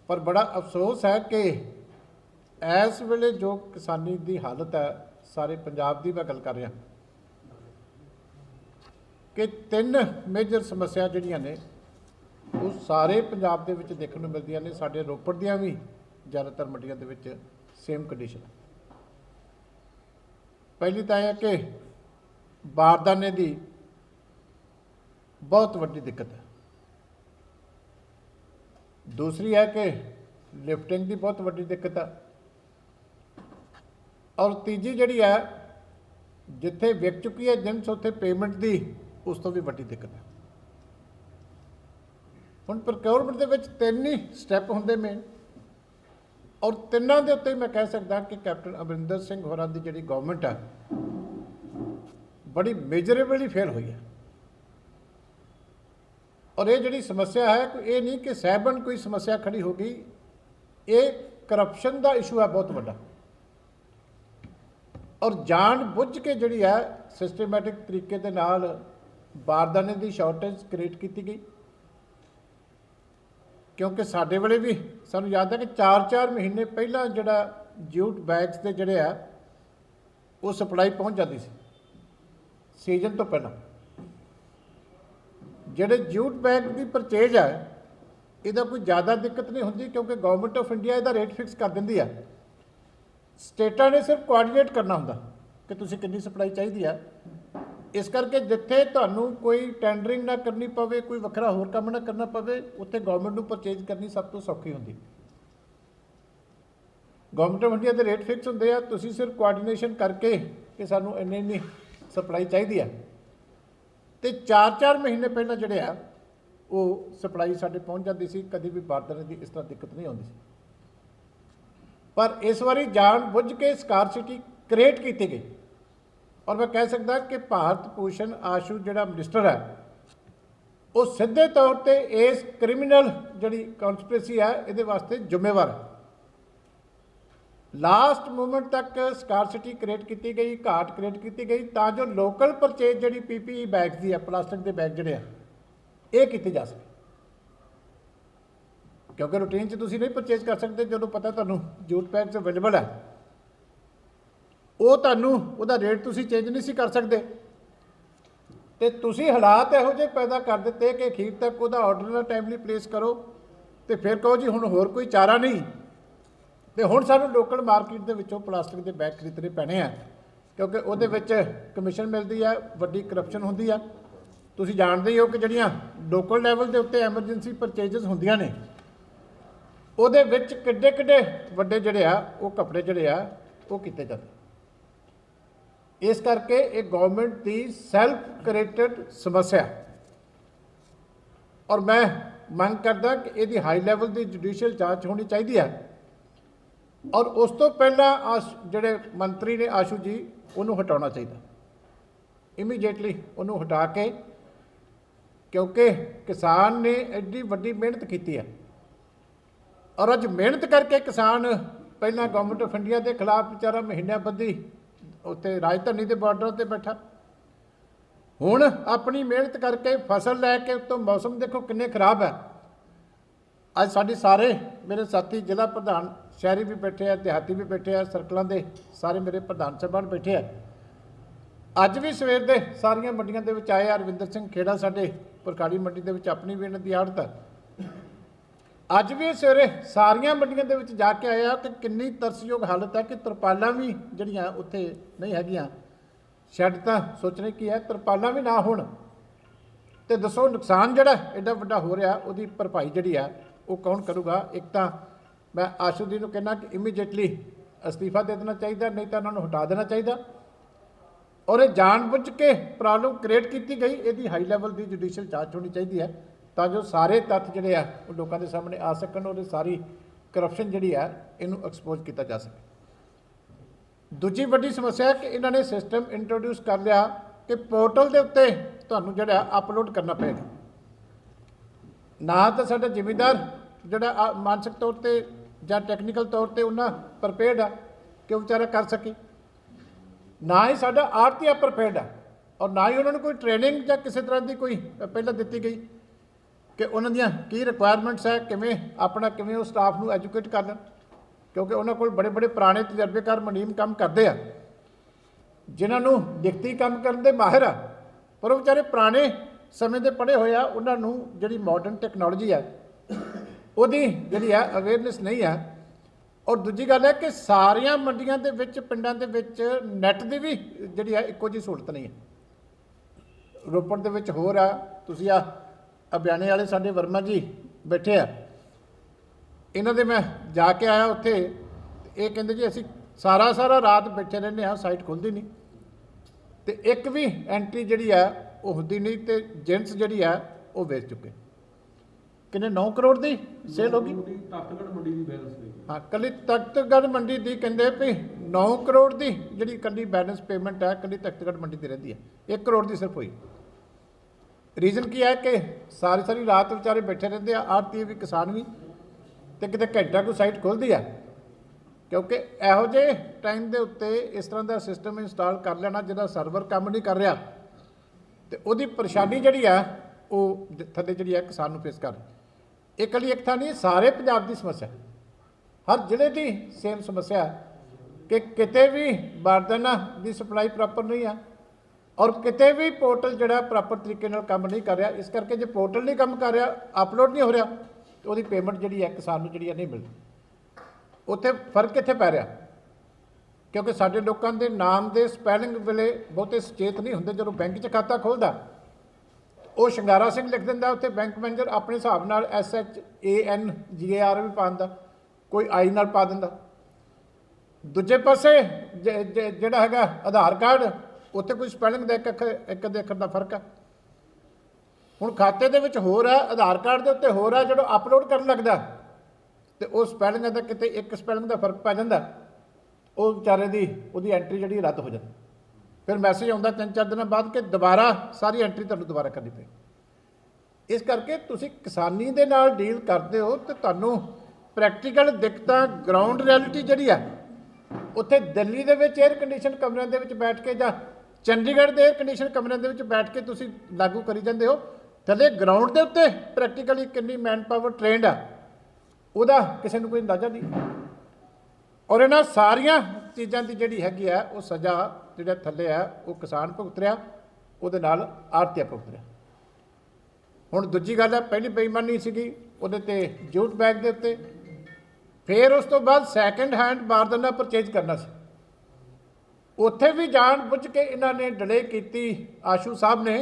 पर बड़ा अफसोस है कि इस वेले जो किसानी की हालत है सारे पंजाब की मैं गल कर रहा कि 3 मेजर समस्या जिहड़ियां ने वो सारे पंजाब दे विच देखण नूं मिलदियां ने। साडे रोपड़ दियां भी ज़्यादातर मंडियां दे विच सेम कंडीशन। पहली तो है कि बारदाने की बहुत वड्डी दिक्कत है। दूसरी है कि लिफ्टिंग की बहुत वड्डी दिक्कत है। और तीजी जिहड़ी है जिथे विक चुकी है जिनस उत्थे पेमेंट की उस तो भी वड्डी दिक्कत है। हुण प्रोक्योरमेंट दे विच 3 ही स्टैप होंदे मेन और तिन्नां दे उत्ते मैं कह सकदा कि कैप्टन अमरिंदर सिंह होरां दी जिहड़ी गवर्नमेंट है बड़ी मेजरेबली फेल हुई है। और ये जिहड़ी समस्या है कोई ये नहीं कि सहबन कोई समस्या खड़ी हो गई, ये करप्शन का इशू है बहुत बड़ा। और जान बुझ के जिहड़ी है सिस्टमैटिक तरीके दे नाल बारदाने की शॉर्टेज क्रिएट की गई। क्योंकि साडे वेले भी सानूं याद है कि 4-4 महीने पहला जिहड़ा जूट बैग्स के जिहड़े आ वो सप्लाई पहुँच जाती सी सीजन तो पहला। जिहड़े जूट बैग की परचेज है इहदा कोई ज़्यादा दिक्कत नहीं होंदी क्योंकि गवर्नमेंट ऑफ इंडिया इहदा रेट फिक्स कर दिंदी है। स्टेटां ने सिर्फ कोआर्डीनेट करना हुंदा कि तुसीं कितनी सप्लाई चाहिए है। इस करके जिथे तुहानूं कोई टेंडरिंग ना करनी पवे, कोई वखरा होर काम ना करना पवे, उत्थे गवर्नमेंट नूं परचेज करनी सब तो सौखी हुंदी। गवर्नमेंट ऑफ इंडिया के रेट फिक्स होंदे आ, तुसीं सिर्फ कोआर्डीनेशन करके कि सानूं इन्नी सप्लाई चाहिए है तो 4-4 महीने पहले जिहड़े आ वो सप्लाई साडे पहुँच जाती सी। कभी भी बारदाने की इस तरह दिक्कत नहीं आती। पर इस बारी जान बुझ के स्कारसिटी क्रिएट की गई। और मैं कह सकता कि भारत भूषण आशू जिहड़ा मिनिस्टर है वो सीधे तौर पर इस क्रिमिनल जिहड़ी कॉन्सपिरेसी है ये वास्ते जिम्मेवार है। लास्ट मूमेंट तक स्कारसिटी क्रिएट की गई, घाट क्रिएट की गई तां जो लोकल परचेज जिहड़ी PPE बैग्स की है, प्लास्टिक के बैग जिहड़े ये की जा सके। क्योंकि रूटीन च तुसीं नहीं परचेज कर सकते जो पता तुहानूं जूट बैग्स अवेलेबल है वो तुहानूं उहदा रेट तुसीं चेंज नहीं सी कर सकते। तो तुसीं हालात इहो जिहे पैदा कर दिते कि अखीर तक उहदा ऑर्डर ना टाइमली प्लेस करो तो फिर कहो जी हुण होर कोई चारा नहीं तो हुण सानूं लोकल मार्केट के विचों प्लास्टिक के बैग खरीदने पैने हैं क्योंकि उहदे विच कमीशन मिलती है, वड्डी करप्शन होंदी है। तुसीं जाणदे ही हो कि जिहड़ियां लोकल लैवल के उत्ते एमरजेंसी परचेजिज होंदियां ने उहदे विच किड्डे किड्डे वड्डे जिहड़े आ वो कपड़े जिहड़े आ वो कीते जांदे। इस करके एक गवर्नमेंट की सैल्फ क्रिएटेड समस्या और मैं मंग करदा कि इहदी हाई लैवल की जुडिशियल जांच होनी चाहिए है। और उस तो पहला जिहड़े मंत्री ने आशू जी उन्होंने हटाना चाहिए इमीडिएटली उन्होंने हटा के, क्योंकि किसान ने एड्डी वड्डी मेहनत की है। और अज मेहनत करके किसान पहला गवर्नमेंट ऑफ इंडिया के खिलाफ बेचारा महीनों बद्धी उत्ते राजधानी के बॉर्डर पर बैठा, हुण अपनी मेहनत करके फसल लैके उत्तों मौसम देखो किन्ने खराब है। अज साडे सारे मेरे साथी जिला प्रधान शहरी भी बैठे हैं, देहाती भी बैठे हैं, सर्कलों के सारे मेरे प्रधान साहबान बैठे हैं। अज भी सवेर दे सारिया मंडियों के विच आए। रविंदर सिंह खेड़ा साडे परकाड़ी मंडी के विच अपनी भी इन्हां दी आड़त है। अज भी सवेरे सारिया मंडियों के विच जाके आया कि किन्नी तरसयोग हालत है कि तरपालां भी जिहड़ियां उत्थे नहीं हैगियां। शैड तां सोचने की है, तरपालां भी ना होण ते दसो नुकसान जिहड़ा एडा वड्डा हो रहा उहदी भरपाई जिहड़ी है वो कौन करूगा। एक तां मैं आशू जी को कहना कि इमीडिएटली अस्तीफा दे देना चाहिए, नहीं तो उन्होंने हटा देना चाहिए। और ये जानबूझ के प्रॉब्लम क्रिएट की गई, यदि हाई लैवल की जुडिशियल जांच होनी चाहिए है ताकि सारे तत्थ जिहड़े आ वो लोगों के सामने आ सकन और सारी करप्शन जिहड़ी है इनू एक्सपोज किया जा सके। दूजी वड्डी समस्या है कि इन्होंने सिस्टम इंट्रोड्यूस कर लिया कि पोर्टल के उत्ते तुहानूं जिहड़ा अपलोड करना पेगा। ना तो साडा जिमीदार जिहड़ा मानसिक तौर पर ਜਾਂ टैक्नीकल तौर पर उन्हें प्रपेयर्ड है कि वो बेचारा कर सके, ना ही साडा आड़तीआ प्रपेयर्ड है और ना ही उन्होंने कोई ट्रेनिंग या किसी तरह की कोई पहले दी गई। कि उन्हां दियां की रिक्वायरमेंट्स है, किवें वो स्टाफ नूं एजुकेट कर लैण, क्योंकि उन्हां कोल बड़े बड़े पुराने तजर्बेकार मुनीम काम करते हैं, जिन्हां नूं लिखती काम करन दे माहिर आ, पर वो बेचारे पुराने समय दे पढ़े होए आ, उन्हां नूं जिहड़ी मॉडर्न टैक्नोलॉजी है ਉਹਦੀ ਜਿਹੜੀ ਹੈ ਅਵੇਅਰਨੈਸ ਨਹੀਂ ਹੈ। ਔਰ ਦੂਜੀ ਗੱਲ ਹੈ ਕਿ ਸਾਰੀਆਂ ਮੰਡੀਆਂ ਦੇ ਵਿੱਚ, ਪਿੰਡਾਂ ਦੇ ਵਿੱਚ ਨੈੱਟ ਦੀ ਵੀ ਜਿਹੜੀ ਹੈ ਇੱਕੋ ਜਿਹੀ ਸਹੂਲਤ ਨਹੀਂ ਹੈ। ਰੋਪੜ ਦੇ ਵਿੱਚ ਹੋਰ ਆ, ਤੁਸੀਂ ਬਿਆਨੇ ਵਾਲੇ ਸਾਡੇ ਵਰਮਾ ਜੀ ਬੈਠੇ ਆ, ਇਹਨਾਂ ਦੇ ਮੈਂ ਜਾ ਕੇ ਆਇਆ ਉੱਥੇ, ਇਹ ਕਹਿੰਦੇ ਜੀ ਅਸੀਂ ਸਾਰਾ ਰਾਤ ਬੈਠੇ ਰਹਿੰਦੇ ਹਾਂ, ਸਾਈਟ ਖੁੱਲ੍ਹਦੀ ਨਹੀਂ, ਅਤੇ ਇੱਕ ਵੀ ਐਂਟਰੀ ਜਿਹੜੀ ਆ ਉਹ ਹੁੰਦੀ ਨਹੀਂ, ਅਤੇ ਜਿੰਸ ਜਿਹੜੀ ਆ ਉਹ ਵੇਚ ਚੁੱਕੇ। किन्ने 9 करोड़ की सेल होगी तख्तगढ़ मंडी की बैलेंस। हाँ, कली तख्तगढ़ मंडी की कहते भी 9 करोड़ की जी कली बैलेंस पेमेंट है, कली तख्तगढ़ मंडी की रहती है, 1 करोड़ की सिर्फ हुई। रीजन की है कि सारी रात बेचारे बैठे रहते हैं, आड़ती भी किसान भी, तो कितने घंटा कोई साइट खुलती है, क्योंकि यहो जे टाइम के उत्ते इस तरह का सिस्टम इंस्टॉल कर लेना जिहदा सर्वर काम नहीं कर रहा, तो वो परेशानी जी है वो थले जी है किसान नूं फेस कर। एक कली एक था नहीं, सारे पंजाब की समस्या, हर जिले की सेम समस्या कि किते भी बारदाना की सप्लाई प्रॉपर नहीं है, और किते भी पोर्टल जोड़ा प्रॉपर तरीके नाल काम नहीं कर रहा। इस करके जो पोर्टल नहीं काम कर रहा, अपलोड नहीं हो रहा, तो वो पेमेंट जी है किसान नूं जी नहीं मिलती। उत्थे फर्क कित्थे पै रहा, क्योंकि साडे लोकां दे नाम दे स्पैलिंग वेले बहुते सचेत नहीं हुंदे। जदों बैंक 'च खाता खुलदा, वो शंगारा सिंह लिख दिंदा, उत्थे बैंक मैनेजर अपने हिसाब नाल SHANGAR भी पा दिंदा, कोई आई नाल पा दिंदा। दूजे पासे जिहड़ा हैगा आधार कार्ड, उत्थे कोई स्पैलिंग दा एक अक्षर दा फर्क है। हुण खाते दे विच होर है, आधार कार्ड दे उत्ते होर है, जदों अपलोड करन लगदा ते वो स्पैलिंग दा किते एक स्पैलिंग दा फर्क पै जांदा, वो बेचारे दी उहदी एंट्री जिहड़ी रद्द हो जाती। फिर मैसेज आता 3-4 दिन बाद कि दोबारा सारी एंट्री तुहानूं दोबारा करनी पई। इस करके तुसीं किसानी दे नाल डील करते हो तो तुहानूं प्रैक्टिकल दिक्कतां, ग्राउंड रियलिटी जिहड़ी है, उत्थे दिल्ली दे विच एयर कंडीशन कमरिਆਂ ਦੇ ਵਿੱਚ बैठ के ਜਾਂ चंडीगढ़ ਦੇ एयर कंडीशन कमरिਆਂ ਦੇ ਵਿੱਚ बैठ के तुसीं लागू करी जांदे हो। थले ग्राउंड के उत्ते प्रैक्टिकली कितनी मैन पावर ट्रेंड आ, ਉਹਦਾ ਕਿਸੇ ਨੂੰ ਕੋਈ ਅੰਦਾਜ਼ਾ नहीं। और इन्हां सारियां चीज़ों की जिहड़ी हैगी है वो सज़ा जिहड़ा थल्ले है वो किसान भुगत रहा, ਉਹਦੇ ਨਾਲ आड़तिया भुगत रहा। हुण दूजी गल है, पहली बेईमानी सीगी ਉਹਦੇ ते जूट बैग के उत्ते, फिर उस तो बाद सैकेंड हैंड बारदाना परचेज करना सी, उत्थे भी जान बुझ के इन्हां ने डिले की। आशू साहब ने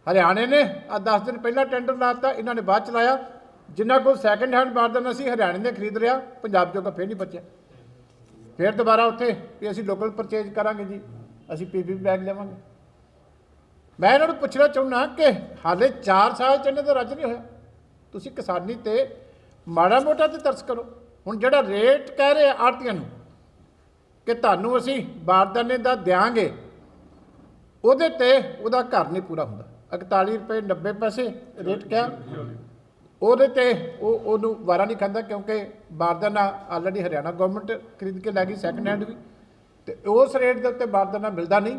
हरियाणे ने 10 दिन पहला टेंडर लाता, इन्हां ने बाद चलाया। जिन्हां कोल सैकेंड हैंड बारदाना सी हरियाणे ने खरीद लिया, पंजाब जोगा फिर नहीं बचिया। फिर दोबारा उत्थे भी असीं लोकल परचेज करांगे जी, असीं PP बैग लवांगे। मैं इन्हां नूं पुछना चाहुंदा कि हाले 4 साल च इन्हां दा रज नहीं होया, तुसीं किसानी ते माड़ा मोटा ते तरस करो। हुण जिहड़ा रेट कह रहे आड़तियां नूं कि तुहानूं असीं बारदाने दा देआंगे, ਉਹਦੇ ਤੇ ਉਹਦਾ घर नहीं पूरा ਹੁੰਦਾ। 41 रुपए 90 पैसे रेट क्या, ਉਹਦੇ ਤੇ ਉਹਨੂੰ ਵਾਰਾ नहीं खांदा, क्योंकि बारदाना ऑलरेडी हरियाणा गवर्नमेंट खरीद के लै गई सैकेंड हैंड भी, तो उस रेट के उत्ते बारदाना मिलता नहीं।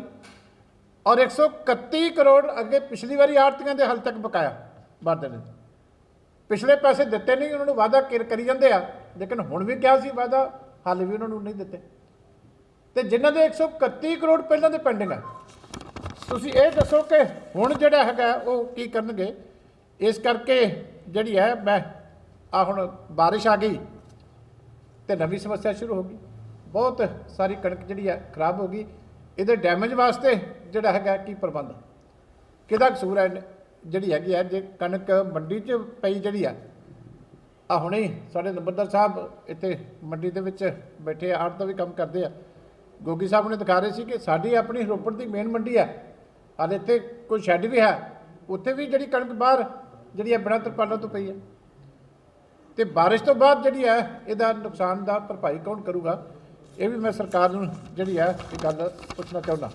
और 131 करोड़ अगे पिछली बारी आड़तियां दे हाल तक बकाया बारदाने, पिछले पैसे दिते नहीं, उन्होंने वादा करी जाते हैं, लेकिन हुण भी क्या सी वादा, हाल भी उन्होंने नहीं दिते। तो जिन्हों के 131 करोड़ पहलों के पेंडिंग है, तुसीं ये दसो कि हुण जिहड़ा हैगा वो की करनगे। इस करके जिहड़ी है मैं हुण बारिश आ गई तो नवी समस्या शुरू हो गई, बहुत सारी कणक जिहड़ी है खराब हो गई। इहदे डैमेज वास्ते जिहड़ा हैगा की प्रबंध, किहदा कसूर है जिहड़ी हैगी है, जे कणक मंडी च पई जिहड़ी है, हुणे साडे नंबरदार साहब इत्थे मंडी दे विच बैठे आड़त दा भी काम करदे आ, गोगी साहब ने दिखा रहे सी कि साडी अपनी रोपड़ की मेन मंडी है, हाले इत्थे कोई शैड भी है, उत्थे भी जिहड़ी कणक बाहर जिहड़ी है बिना तरपालों तो पई है। तो बारिश तो बाद जिहड़ी है इहदा नुकसान दा भरपाई कौन करूगा, ये भी मैं सरकार नूं जिहड़ी है ये गल पुछना चाहुंदा।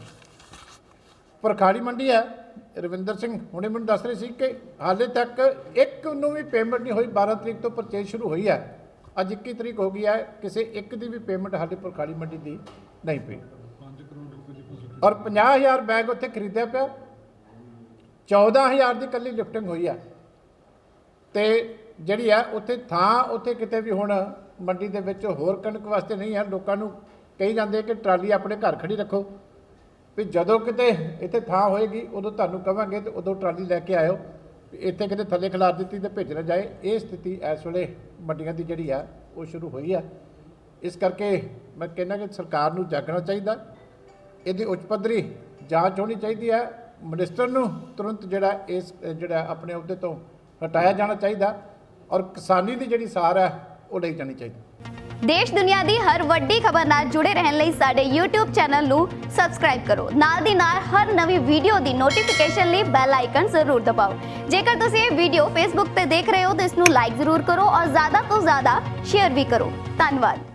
भरखाड़ी मंडी है, रविंदर सिंह हुणे मैनूं दस रहे सी कि हाले तक एक नूं भी पेमेंट नहीं हुई। 12 तरीक तो परचेज शुरू हुई है, अज 21 तरीक हो गई है, किसी एक की भी पेमेंट हाले भरखाड़ी मंडी की नहीं पई। और 50,000 बैग उत्थे खरीदया पिया, 14,000 की कल्ली लिफ्टिंग हुई है। ਤੇ ਜਿਹੜੀ ਆ ਉੱਥੇ ਥਾਂ ਉੱਥੇ ਕਿਤੇ ਵੀ ਹੁਣ ਮੰਡੀ ਦੇ ਵਿੱਚ ਹੋਰ ਕਣਕ ਵਾਸਤੇ ਨਹੀਂ ਹੈ। ਲੋਕਾਂ ਨੂੰ ਕਹੀ ਜਾਂਦੇ ਕਿ ਟਰਾਲੀ ਆਪਣੇ ਘਰ ਖੜੀ ਰੱਖੋ, ਵੀ ਜਦੋਂ ਕਿਤੇ ਇੱਥੇ ਥਾਂ ਹੋਏਗੀ ਉਦੋਂ ਤੁਹਾਨੂੰ ਕਵਾਂਗੇ ਤੇ ਉਦੋਂ ਟਰਾਲੀ ਲੈ ਕੇ ਆਇਓ, ਇੱਥੇ ਕਿਤੇ ਥੱਲੇ ਖਿਲਾਰ ਦਿੱਤੀ ਤੇ ਭੇਜ ਨਾ ਜਾਏ। ਇਹ ਸਥਿਤੀ ਇਸ ਵੇਲੇ ਮੰਡੀਆਂ ਦੀ ਜਿਹੜੀ ਆ ਉਹ ਸ਼ੁਰੂ ਹੋਈ ਆ। ਇਸ ਕਰਕੇ ਮੈਂ ਕਹਿੰਦਾ ਕਿ ਸਰਕਾਰ ਨੂੰ ਜਾਗਣਾ ਚਾਹੀਦਾ, ਇਹਦੀ ਉੱਚ ਪੱਧਰੀ ਜਾਂਚ ਹੋਣੀ ਚਾਹੀਦੀ ਹੈ। ਮਿਨਿਸਟਰ ਨੂੰ ਤੁਰੰਤ ਜਿਹੜਾ ਆਪਣੇ ਅਹੁਦੇ ਤੋਂ ਹਟਾਇਆ ਜਾਣਾ ਚਾਹੀਦਾ ਔਰ ਕਿਸਾਨੀ ਦੀ ਜਿਹੜੀ ਸਾਰ ਹੈ ਉਹ ਲਈ ਜਾਣੀ ਚਾਹੀਦੀ। ਦੇਸ਼ ਦੁਨੀਆ ਦੀ ਹਰ ਵੱਡੀ ਖਬਰ ਨਾਲ ਜੁੜੇ ਰਹਿਣ ਲਈ ਸਾਡੇ YouTube ਚੈਨਲ ਨੂੰ ਸਬਸਕ੍ਰਾਈਬ ਕਰੋ। ਨਾਲ ਦੀ ਨਾਲ ਹਰ ਨਵੀਂ ਵੀਡੀਓ ਦੀ ਨੋਟੀਫਿਕੇਸ਼ਨ ਲਈ ਬੈਲ ਆਈਕਨ ਜ਼ਰੂਰ ਦਬਾਓ। ਜੇਕਰ ਤੁਸੀਂ ਇਹ ਵੀਡੀਓ Facebook ਤੇ ਦੇਖ ਰਹੇ ਹੋ ਤਾਂ ਇਸ ਨੂੰ ਲਾਈਕ ਜ਼ਰੂਰ ਕਰੋ ਔਰ ਜ਼ਿਆਦਾ ਤੋਂ ਜ਼ਿਆਦਾ ਸ਼ੇਅਰ ਵੀ ਕਰੋ। ਧੰਨਵਾਦ।